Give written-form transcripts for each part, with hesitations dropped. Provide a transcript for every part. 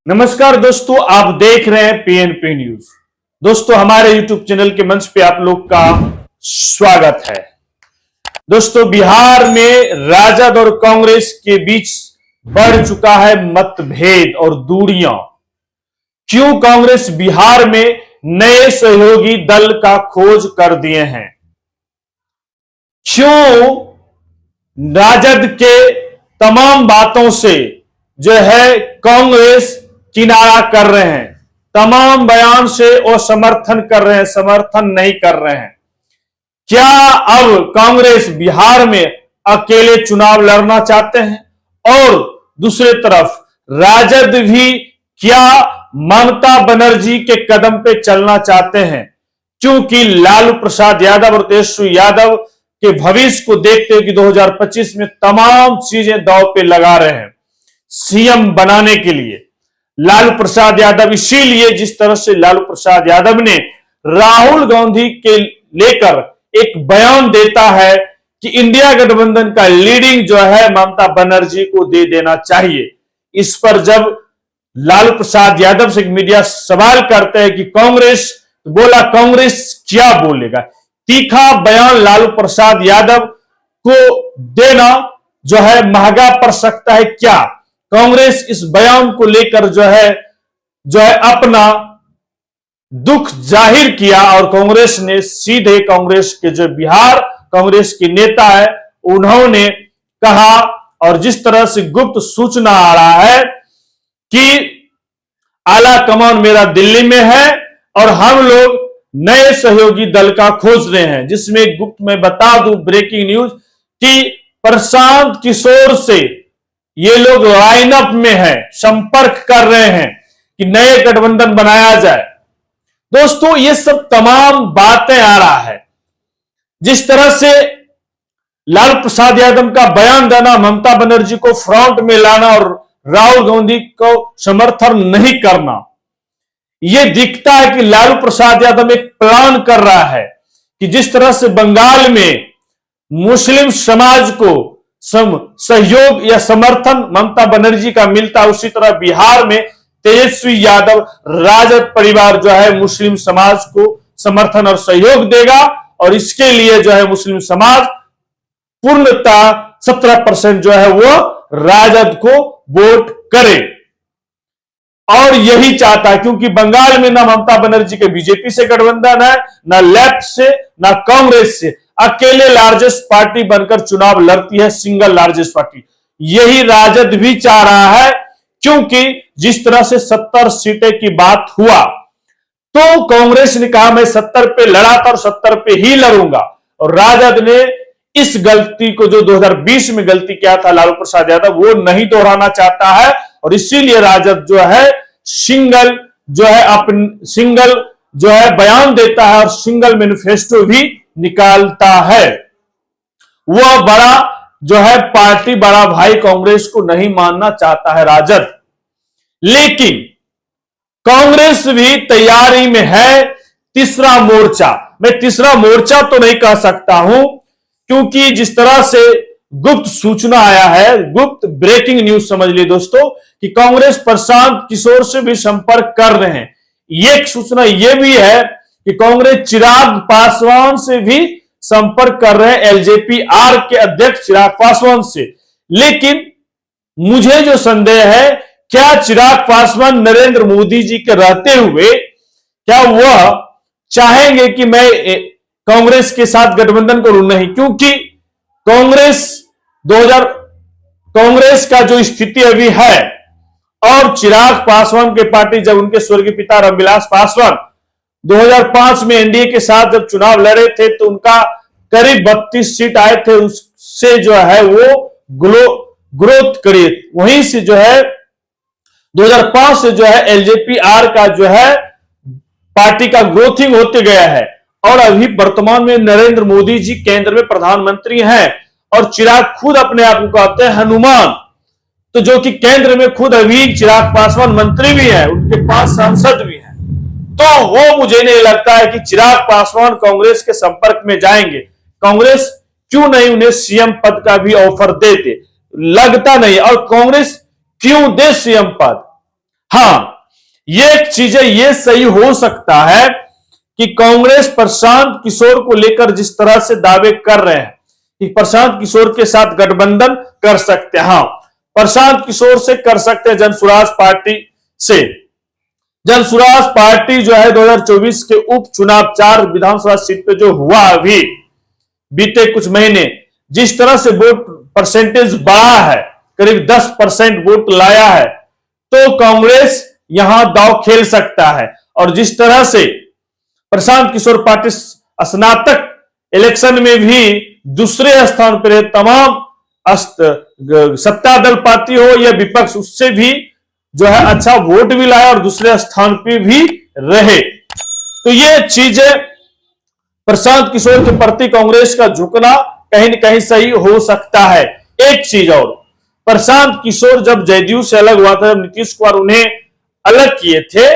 नमस्कार दोस्तों, आप देख रहे हैं पीएनपी न्यूज। दोस्तों, हमारे यूट्यूब चैनल के मंच पे आप लोग का स्वागत है। दोस्तों, बिहार में राजद और कांग्रेस के बीच बढ़ चुका है मतभेद और दूरियां। क्यों कांग्रेस बिहार में नए सहयोगी दल का खोज कर दिए हैं? क्यों राजद के तमाम बातों से जो है कांग्रेस किनारा कर रहे हैं, तमाम बयान से वो समर्थन कर रहे हैं, समर्थन नहीं कर रहे हैं? क्या अब कांग्रेस बिहार में अकेले चुनाव लड़ना चाहते हैं? और दूसरी तरफ राजद भी क्या ममता बनर्जी के कदम पे चलना चाहते हैं? क्योंकि लालू प्रसाद यादव और तेजस्वी यादव के भविष्य को देखते हुए कि 2025 में तमाम चीजें दांव पे लगा रहे हैं सीएम बनाने के लिए लालू प्रसाद यादव। इसीलिए जिस तरह से लालू प्रसाद यादव ने राहुल गांधी के लेकर एक बयान देता है कि इंडिया गठबंधन का लीडिंग जो है ममता बनर्जी को दे देना चाहिए, इस पर जब लालू प्रसाद यादव से मीडिया सवाल करते हैं कि कांग्रेस, बोला कांग्रेस क्या बोलेगा। तीखा बयान लालू प्रसाद यादव को देना जो है महंगा पड़ सकता है। क्या कांग्रेस इस बयान को लेकर जो है अपना दुख जाहिर किया और कांग्रेस ने सीधे कांग्रेस के जो बिहार कांग्रेस के नेता है उन्होंने कहा, और जिस तरह से गुप्त सूचना आ रहा है कि आला कमान मेरा दिल्ली में है और हम लोग नए सहयोगी दल का खोज रहे हैं, जिसमें गुप्त में बता दूं ब्रेकिंग न्यूज कि प्रशांत किशोर से ये लोग लाइनअप में है, संपर्क कर रहे हैं कि नए गठबंधन बनाया जाए। दोस्तों, ये सब तमाम बातें आ रहा है। जिस तरह से लालू प्रसाद यादव का बयान देना, ममता बनर्जी को फ्रंट में लाना और राहुल गांधी को समर्थन नहीं करना, यह दिखता है कि लालू प्रसाद यादव एक प्लान कर रहा है कि जिस तरह से बंगाल में मुस्लिम समाज को सहयोग या समर्थन ममता बनर्जी का मिलता, उसी तरह बिहार में तेजस्वी यादव राजद परिवार जो है मुस्लिम समाज को समर्थन और सहयोग देगा और इसके लिए जो है मुस्लिम समाज पूर्णतः 17% जो है वो राजद को वोट करे। और यही चाहता है क्योंकि बंगाल में ना ममता बनर्जी के बीजेपी से गठबंधन है, ना लेफ्ट से, ना कांग्रेस से, अकेले लार्जेस्ट पार्टी बनकर चुनाव लड़ती है, सिंगल लार्जेस्ट पार्टी। यही राजद भी चाह रहा है, क्योंकि जिस तरह से 70 सीटें की बात हुआ तो कांग्रेस ने कहा मैं 70 पे लड़ा था और 70 पे ही लड़ूंगा, और राजद ने इस गलती को जो 2020 में गलती किया था लालू प्रसाद यादव वो नहीं दोहराना चाहता है, और इसीलिए राजद जो है सिंगल जो है बयान देता है और सिंगल मैनिफेस्टो भी निकालता है। वह बड़ा जो है पार्टी, बड़ा भाई कांग्रेस को नहीं मानना चाहता है राजद। लेकिन कांग्रेस भी तैयारी में है तीसरा मोर्चा। मैं तीसरा मोर्चा तो नहीं कह सकता हूं, क्योंकि जिस तरह से गुप्त सूचना आया है, गुप्त ब्रेकिंग न्यूज समझ लीजिए दोस्तों, कि कांग्रेस प्रशांत किशोर से भी संपर्क कर रहे हैं। एक सूचना यह भी है कि कांग्रेस चिराग पासवान से भी संपर्क कर रहे हैं, एलजेपी आर के अध्यक्ष चिराग पासवान से। लेकिन मुझे जो संदेह है, क्या चिराग पासवान नरेंद्र मोदी जी के रहते हुए क्या वह चाहेंगे कि मैं कांग्रेस के साथ गठबंधन करूं? नहीं, क्योंकि कांग्रेस का जो स्थिति अभी है और चिराग पासवान के पार्टी, जब उनके स्वर्गीय पिता रामविलास पासवान 2005 में एनडीए के साथ जब चुनाव लड़े थे तो उनका करीब 32 सीट आए थे, उससे जो है वो ग्रोथ करी। वहीं से जो है 2005 से जो है एलजेपी आर का जो है पार्टी का ग्रोथिंग होते गया है, और अभी वर्तमान में नरेंद्र मोदी जी केंद्र में प्रधानमंत्री हैं और चिराग खुद अपने आप को कहते हैं हनुमान, तो जो कि केंद्र में खुद अभी चिराग पासवान मंत्री भी हैं, उनके पास सांसद भी हैं। तो वो मुझे नहीं लगता है कि चिराग पासवान कांग्रेस के संपर्क में जाएंगे। कांग्रेस क्यों नहीं उन्हें सीएम पद का भी ऑफर देते, लगता नहीं। और कांग्रेस क्यों दे सीएम पद? हाँ, ये चीजें ये सही हो सकता है कि कांग्रेस प्रशांत किशोर को लेकर जिस तरह से दावे कर रहे हैं कि प्रशांत किशोर के साथ गठबंधन कर सकते हैं। हाँ, प्रशांत किशोर से कर सकते हैं, जनसुराज पार्टी से। जनसुराज पार्टी जो है 2024 के उपचुनाव 4 विधानसभा सीट पे जो हुआ अभी बीते कुछ महीने, जिस तरह से वोट परसेंटेज बढ़ा है, करीब 10% वोट लाया है, तो कांग्रेस यहां दांव खेल सकता है। और जिस तरह से प्रशांत किशोर पार्टी स्नातक इलेक्शन में भी दूसरे स्थान पर है, तमाम सत्ता दल पार्टी हो या विपक्ष, उससे भी जो है अच्छा वोट भी लाया और दूसरे स्थान पे भी रहे। तो ये चीजें प्रशांत किशोर के प्रति कांग्रेस का झुकना कहीं न कहीं सही हो सकता है। एक चीज और, प्रशांत किशोर जब जदयू से अलग हुआ था, जब नीतीश कुमार उन्हें अलग किए थे,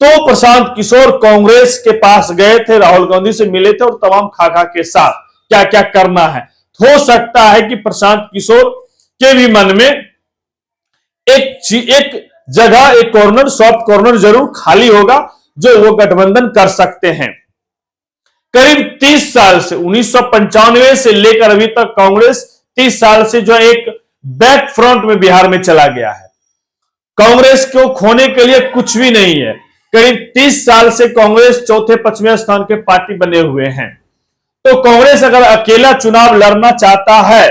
तो प्रशांत किशोर कांग्रेस के पास गए थे, राहुल गांधी से मिले थे और तमाम खाका के साथ क्या क्या करना है। हो सकता है कि प्रशांत किशोर के भी मन में एक जगह, एक कॉर्नर, सॉफ्ट कॉर्नर जरूर खाली होगा जो वो गठबंधन कर सकते हैं। करीब 30 साल से 1995 से लेकर अभी तक कांग्रेस 30 साल से जो एक बैक फ्रंट में बिहार में चला गया है। कांग्रेस को खोने के लिए कुछ भी नहीं है। करीब 30 साल से कांग्रेस चौथे पांचवें स्थान के पार्टी बने हुए हैं। तो कांग्रेस अगर अकेला चुनाव लड़ना चाहता है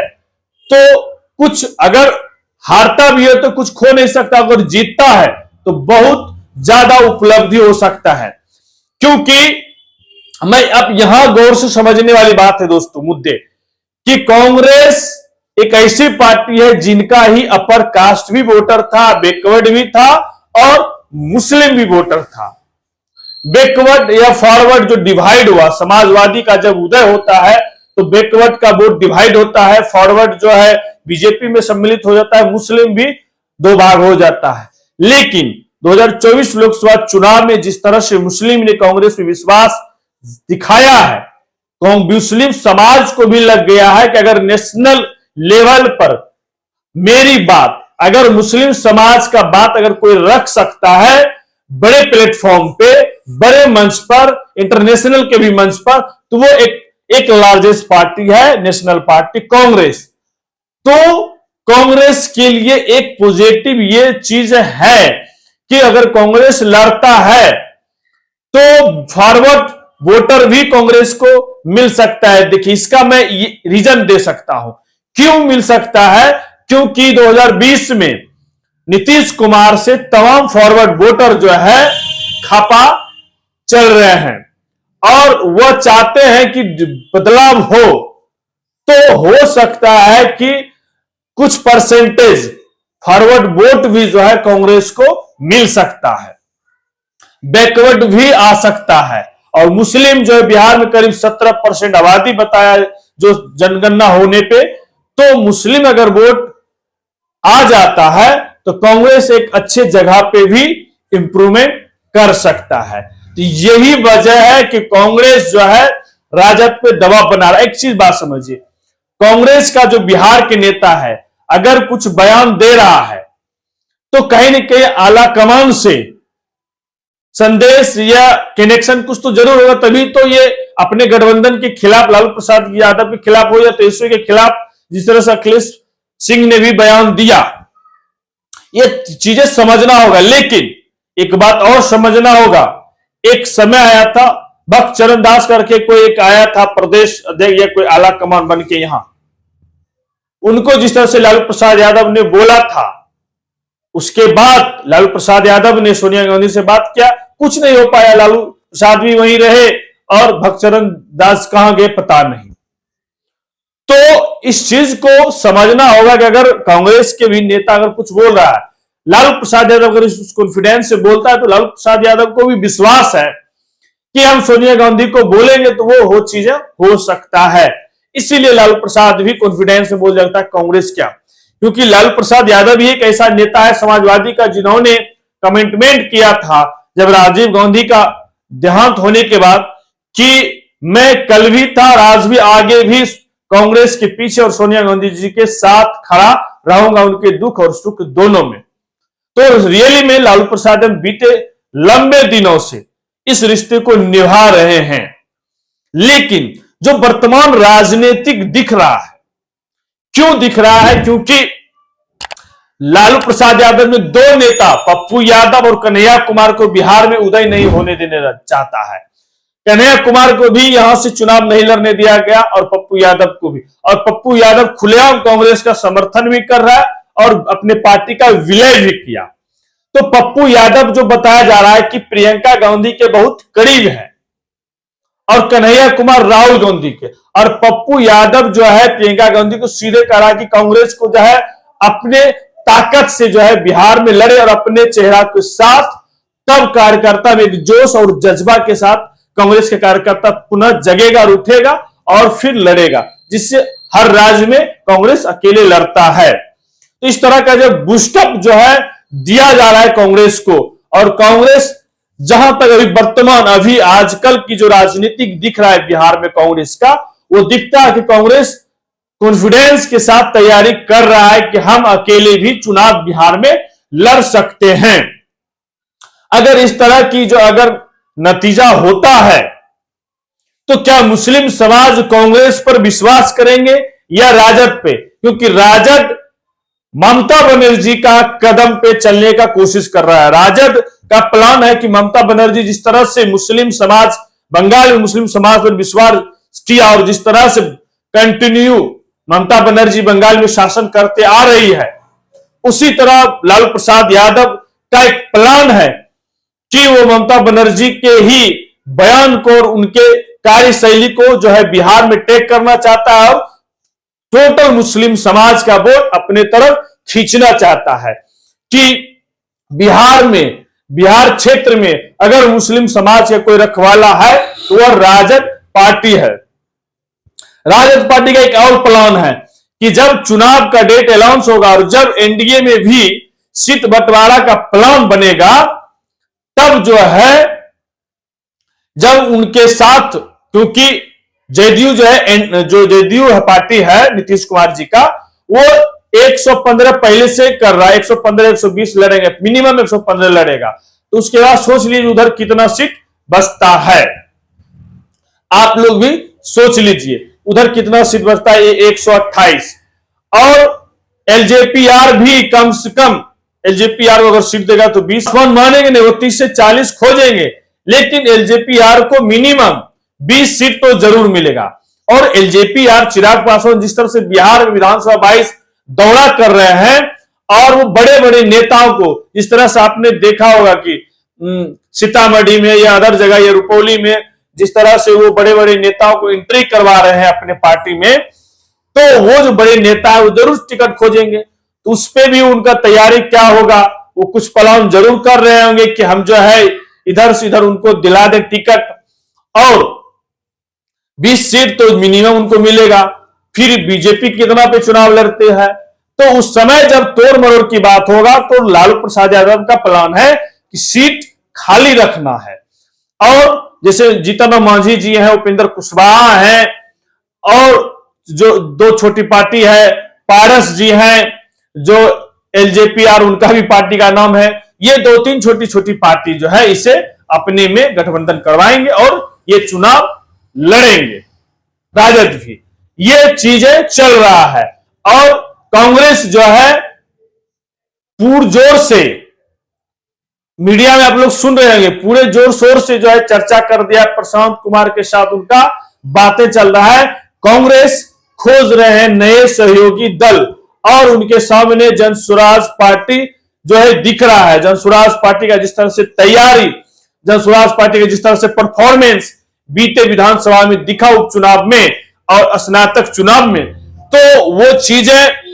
तो कुछ, अगर हारता भी है तो कुछ खो नहीं सकता, अगर जीतता है तो बहुत ज्यादा उपलब्धि हो सकता है। क्योंकि मैं अब यहां गौर से समझने वाली बात है दोस्तों, मुद्दे, कि कांग्रेस एक ऐसी पार्टी है जिनका ही अपर कास्ट भी वोटर था, बैकवर्ड भी था और मुस्लिम भी वोटर था। बैकवर्ड या फॉरवर्ड जो डिवाइड हुआ, समाजवादी का जब उदय होता है तो बैकवर्ड का वोट डिवाइड होता है, फॉरवर्ड जो है बीजेपी में सम्मिलित हो जाता है, मुस्लिम भी 2 भाग हो जाता है। लेकिन 2024 लोकसभा चुनाव में जिस तरह से मुस्लिम ने कांग्रेस में विश्वास दिखाया है, मुस्लिम समाज को भी लग गया है कि अगर नेशनल लेवल पर मेरी बात, अगर मुस्लिम समाज का बात अगर कोई रख सकता है बड़े प्लेटफॉर्म पे, बड़े मंच पर, इंटरनेशनल के भी मंच पर, तो वो एक लार्जेस्ट पार्टी है, नेशनल पार्टी कांग्रेस। तो कांग्रेस के लिए एक पॉजिटिव ये चीज है कि अगर कांग्रेस लड़ता है तो फॉरवर्ड वोटर भी कांग्रेस को मिल सकता है। देखिए, इसका मैं रीजन दे सकता हूं क्यों मिल सकता है। क्योंकि 2020 में नीतीश कुमार से तमाम फॉरवर्ड वोटर जो है खपा चल रहे हैं और वह चाहते हैं कि बदलाव हो। तो हो सकता है कि कुछ परसेंटेज फॉरवर्ड वोट भी जो है कांग्रेस को मिल सकता है, बैकवर्ड भी आ सकता है। और मुस्लिम जो है बिहार में करीब 17% आबादी बताया जो जनगणना होने पे, तो मुस्लिम अगर वोट आ जाता है तो कांग्रेस एक अच्छे जगह पे भी इंप्रूवमेंट कर सकता है। तो यही वजह है कि कांग्रेस जो है राजद पे दबाव बना रहा है। एक चीज बात समझिए, कांग्रेस का जो बिहार के नेता है अगर कुछ बयान दे रहा है तो कहीं न कहीं आला कमान से संदेश या कनेक्शन कुछ तो जरूर होगा, तभी तो ये अपने गठबंधन के खिलाफ, लालू प्रसाद यादव के खिलाफ हो या तेजस्वी के खिलाफ, जिस तरह से अखिलेश सिंह ने भी बयान दिया, ये चीजें समझना होगा। लेकिन एक बात और समझना होगा, एक समय आया था, भक्त चरण दास करके कोई एक आया था प्रदेश अध्यक्ष या कोई आला कमान बन के यहां, उनको जिस तरह से लालू प्रसाद यादव ने बोला था, उसके बाद लालू प्रसाद यादव ने सोनिया गांधी से बात किया, कुछ नहीं हो पाया, लालू प्रसाद भी वहीं रहे और भक्त चरण दास कहां गए पता नहीं। तो इस चीज को समझना होगा कि अगर कांग्रेस के भी नेता अगर कुछ बोल रहा है, लालू प्रसाद यादव अगर इस कॉन्फिडेंस से बोलता है, तो लालू प्रसाद यादव को भी विश्वास है कि हम सोनिया गांधी को बोलेंगे तो वो चीजें हो सकता है। इसीलिए लालू प्रसाद भी कॉन्फिडेंस में बोल जाता है, कांग्रेस क्या, क्योंकि लालू प्रसाद यादव भी एक ऐसा नेता है समाजवादी का जिन्होंने कमिटमेंट किया था जब राजीव गांधी का देहांत होने के बाद कि मैं कल भी था और आज भी आगे भी कांग्रेस के पीछे और सोनिया गांधी जी के साथ खड़ा रहूंगा, उनके दुख और सुख दोनों में। तो रियली में लालू प्रसाद यादव बीते लंबे दिनों से इस रिश्ते को निभा रहे हैं। लेकिन जो वर्तमान राजनीतिक दिख रहा है, क्यों दिख रहा है? क्योंकि लालू प्रसाद यादव में दो नेता पप्पू यादव और कन्हैया कुमार को बिहार में उदय नहीं होने देने चाहता है। कन्हैया कुमार को भी यहां से चुनाव नहीं लड़ने दिया गया और पप्पू यादव को भी। और पप्पू यादव खुलेआम कांग्रेस का समर्थन भी कर रहा है और अपने पार्टी का विलय भी किया। तो पप्पू यादव जो बताया जा रहा है कि प्रियंका गांधी के बहुत करीब है और कन्हैया कुमार राहुल गांधी के, और पप्पू यादव जो है प्रियंका गांधी को सीधे कहा कि कांग्रेस को जो है अपने ताकत से जो है बिहार में लड़े और अपने चेहरा के साथ, तब कार्यकर्ता में जोश और जज्बा के साथ कांग्रेस के कार्यकर्ता पुनः जगेगा और उठेगा और फिर लड़ेगा, जिससे हर राज्य में कांग्रेस अकेले लड़ता है। तो इस तरह का जो बूस्टअप जो है दिया जा रहा है कांग्रेस को, और कांग्रेस जहां तक अभी वर्तमान अभी आजकल की जो राजनीतिक दिख रहा है बिहार में कांग्रेस का, वो दिखता है कि कांग्रेस कॉन्फिडेंस के साथ तैयारी कर रहा है कि हम अकेले भी चुनाव बिहार में लड़ सकते हैं। अगर इस तरह की जो अगर नतीजा होता है तो क्या मुस्लिम समाज कांग्रेस पर विश्वास करेंगे या राजद पे? क्योंकि राजद ममता बनर्जी का कदम पे चलने का कोशिश कर रहा है। राजद का प्लान है कि ममता बनर्जी जिस तरह से मुस्लिम समाज, बंगाल में मुस्लिम समाज पर विश्वास किया और जिस तरह से कंटिन्यू ममता बनर्जी बंगाल में शासन करते आ रही है, उसी तरह लालू प्रसाद यादव का एक प्लान है कि वो ममता बनर्जी के ही बयान को और उनके कार्यशैली को जो है बिहार में टेक करना चाहता है और टोटल मुस्लिम समाज का वोट अपने तरफ खींचना चाहता है कि बिहार क्षेत्र में अगर मुस्लिम समाज का कोई रखवाला है तो वह राजद पार्टी है। राजद पार्टी का एक और प्लान है कि जब चुनाव का डेट अनाउंस होगा और जब एनडीए में भी सीट बंटवारा का प्लान बनेगा, तब जो है जब उनके साथ, क्योंकि जेडीयू जो है, जो जेडीयू पार्टी है नीतीश कुमार जी का, वो 115 पहले से कर रहा है, 115 120 लड़ेंगे, मिनिमम 115 लड़ेगा। तो उसके बाद सोच लीजिए उधर कितना सीट बचता है, आप लोग भी सोच लीजिए उधर कितना सीट बचता है। ये 128 और एलजेपीआर भी कम से कम, एलजेपीआर को अगर सीट देगा तो 20 मानेंगे नहीं, वो 30 से 40 खोजेंगे, लेकिन एलजेपीआर को मिनिमम 20 सीट तो जरूर मिलेगा। और एलजेपीआर चिराग पासवान जिस तरह से बिहार में विधानसभा 22 दौरा कर रहे हैं और वो बड़े बड़े नेताओं को, जिस तरह से आपने देखा होगा कि सीतामढ़ी में या अदर जगह या रुपौली में जिस तरह से वो बड़े बड़े नेताओं को एंट्री करवा रहे हैं अपने पार्टी में, तो वो जो बड़े नेता है वो जरूर टिकट खोजेंगे। तो उस पर भी उनका तैयारी क्या होगा, वो कुछ प्लान जरूर कर रहे होंगे कि हम जो है इधर से इधर उनको दिला दे टिकट और 20 सीट तो मिनिमम उनको मिलेगा। फिर बीजेपी कितना पे चुनाव लड़ते हैं, तो उस समय जब तोड़ मरोड़ की बात होगा तो लालू प्रसाद यादव का प्लान है कि सीट खाली रखना है। और जैसे जीतन राम मांझी जी हैं, उपेंद्र कुशवाहा हैं, और जो दो छोटी पार्टी है पारस जी हैं, जो एलजेपीआर उनका भी पार्टी का नाम है, ये 2-3 छोटी छोटी पार्टी जो है इसे अपने में गठबंधन करवाएंगे और ये चुनाव लड़ेंगे। राजद भी ये चीजें चल रहा है और कांग्रेस जो है पुरजोर से, मीडिया में आप लोग सुन रहे होंगे, पूरे जोर शोर से जो है चर्चा कर दिया प्रशांत कुमार के साथ उनका बातें चल रहा है। कांग्रेस खोज रहे हैं नए सहयोगी दल और उनके सामने जनसुराज पार्टी जो है दिख रहा है। जनसुराज पार्टी का जिस तरह से तैयारी, जनसुराज पार्टी का जिस तरह से परफॉर्मेंस बीते विधानसभा में दिखा उपचुनाव में और स्नातक चुनाव में, तो वो चीजें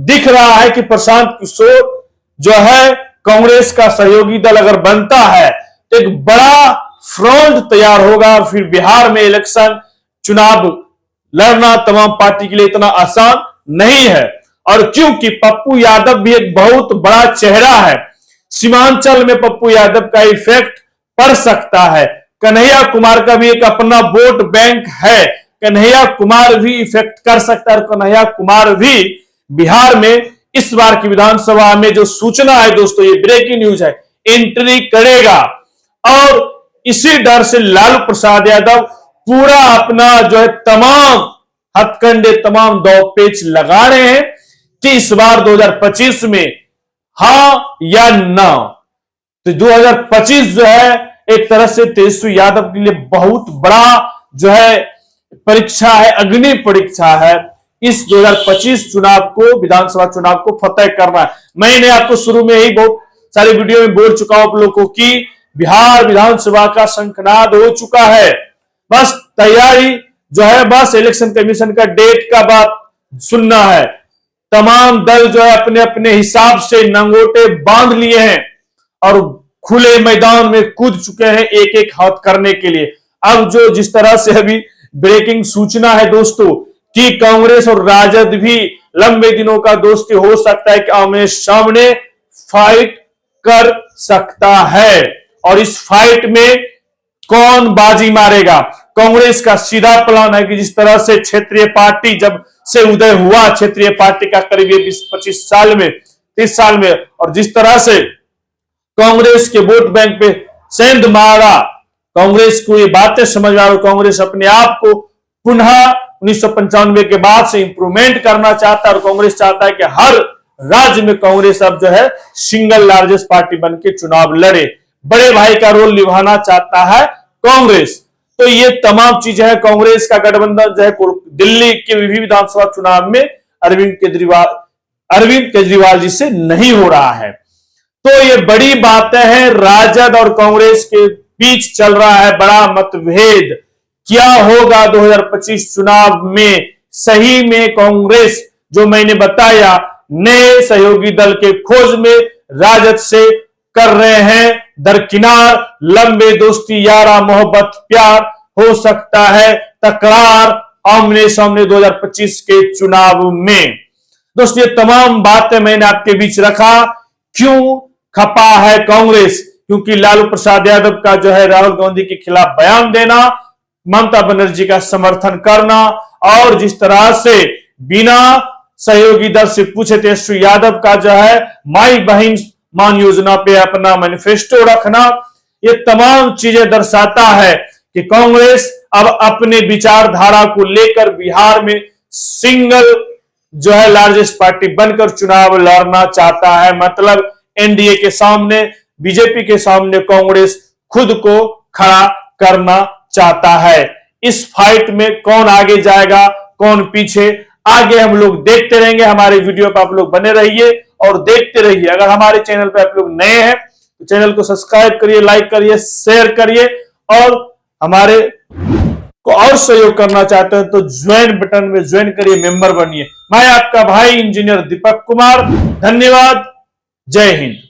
दिख रहा है कि प्रशांत किशोर जो है कांग्रेस का सहयोगी दल अगर बनता है तो एक बड़ा फ्रंट तैयार होगा और फिर बिहार में इलेक्शन चुनाव लड़ना तमाम पार्टी के लिए इतना आसान नहीं है। और क्योंकि पप्पू यादव भी एक बहुत बड़ा चेहरा है, सीमांचल में पप्पू यादव का इफेक्ट पड़ सकता है। कन्हैया कुमार का भी एक अपना वोट बैंक है, कन्हैया कुमार भी इफेक्ट कर सकता है और कन्हैया कुमार भी बिहार में इस बार की विधानसभा में जो सूचना है दोस्तों, ये ब्रेकिंग न्यूज है, एंट्री करेगा। और इसी डर से लालू प्रसाद यादव पूरा अपना जो है तमाम हथकंडे, तमाम दांवपेच लगा रहे हैं कि इस बार 2025 में हां या ना। तो 2025 जो है एक तरह से तेजस्वी यादव के लिए बहुत बड़ा जो है परीक्षा है, अग्नि परीक्षा है। इस 2025 चुनाव को, विधानसभा चुनाव को फतेह करना है। मैंने आपको शुरू में ही बहुत सारे वीडियो में बोल चुका हूं आप लोगों को कि बिहार विधानसभा का शंखनाद हो चुका है। बस तैयारी जो है, बस इलेक्शन कमीशन का डेट का बात सुनना है। तमाम दल जो है अपने अपने हिसाब से नंगोटे बांध लिए हैं और खुले मैदान में कूद चुके हैं एक एक हाथ करने के लिए। अब जो जिस तरह से अभी ब्रेकिंग सूचना है दोस्तों कि कांग्रेस और राजद भी लंबे दिनों का दोस्ती हो सकता है कि आमने सामने फाइट कर सकता है। और इस फाइट में कौन बाजी मारेगा? कांग्रेस का सीधा प्लान है कि जिस तरह से क्षेत्रीय पार्टी जब से उदय हुआ, क्षेत्रीय पार्टी का करीब 20-25 साल में, 30 साल में, और जिस तरह से कांग्रेस के वोट बैंक पे सेंध मारा, कांग्रेस को ये बातें समझ आ रही, कांग्रेस अपने आप को पुनः 1995 के बाद से इंप्रूवमेंट करना चाहता है और कांग्रेस चाहता है कि हर राज्य में कांग्रेस अब जो है सिंगल लार्जेस्ट पार्टी बन के चुनाव लड़े। बड़े भाई का रोल निभाना चाहता है कांग्रेस। तो ये तमाम चीजें हैं। कांग्रेस का गठबंधन जो है दिल्ली के विभिन्न विधानसभा चुनाव में अरविंद केजरीवाल जी से नहीं हो रहा है। तो ये बड़ी बातें हैं। राजद और कांग्रेस के बीच चल रहा है बड़ा मतभेद। क्या होगा 2025 चुनाव में? सही में कांग्रेस जो मैंने बताया नए सहयोगी दल के खोज में राजद से कर रहे हैं दरकिनार। लंबे दोस्ती, यारा, मोहब्बत, प्यार हो सकता है तकरार आमने सामने 2025 के चुनाव में। दोस्तों ये तमाम बातें मैंने आपके बीच रखा। क्यों खपा है कांग्रेस? क्योंकि लालू प्रसाद यादव का जो है राहुल गांधी के खिलाफ बयान देना, ममता बनर्जी का समर्थन करना और जिस तरह से बिना सहयोगी दल से पूछे तेजस्वी यादव का जो है माई बहन मान योजना पे अपना मैनिफेस्टो रखना, ये तमाम चीजें दर्शाता है कि कांग्रेस अब अपने विचारधारा को लेकर बिहार में सिंगल जो है लार्जेस्ट पार्टी बनकर चुनाव लड़ना चाहता है। मतलब एनडीए के सामने, बीजेपी के सामने कांग्रेस खुद को खड़ा करना चाहता है। इस फाइट में कौन आगे जाएगा, कौन पीछे, आगे हम लोग देखते रहेंगे। हमारे वीडियो पर आप लोग बने रहिए और देखते रहिए। अगर हमारे चैनल पर आप लोग नए हैं तो चैनल को सब्सक्राइब करिए, लाइक करिए, शेयर करिए और हमारे को और सहयोग करना चाहते हैं तो ज्वाइन बटन में ज्वाइन करिए, मेंबर बनिए। मैं आपका भाई इंजीनियर दीपक कुमार। धन्यवाद। जय हिंद।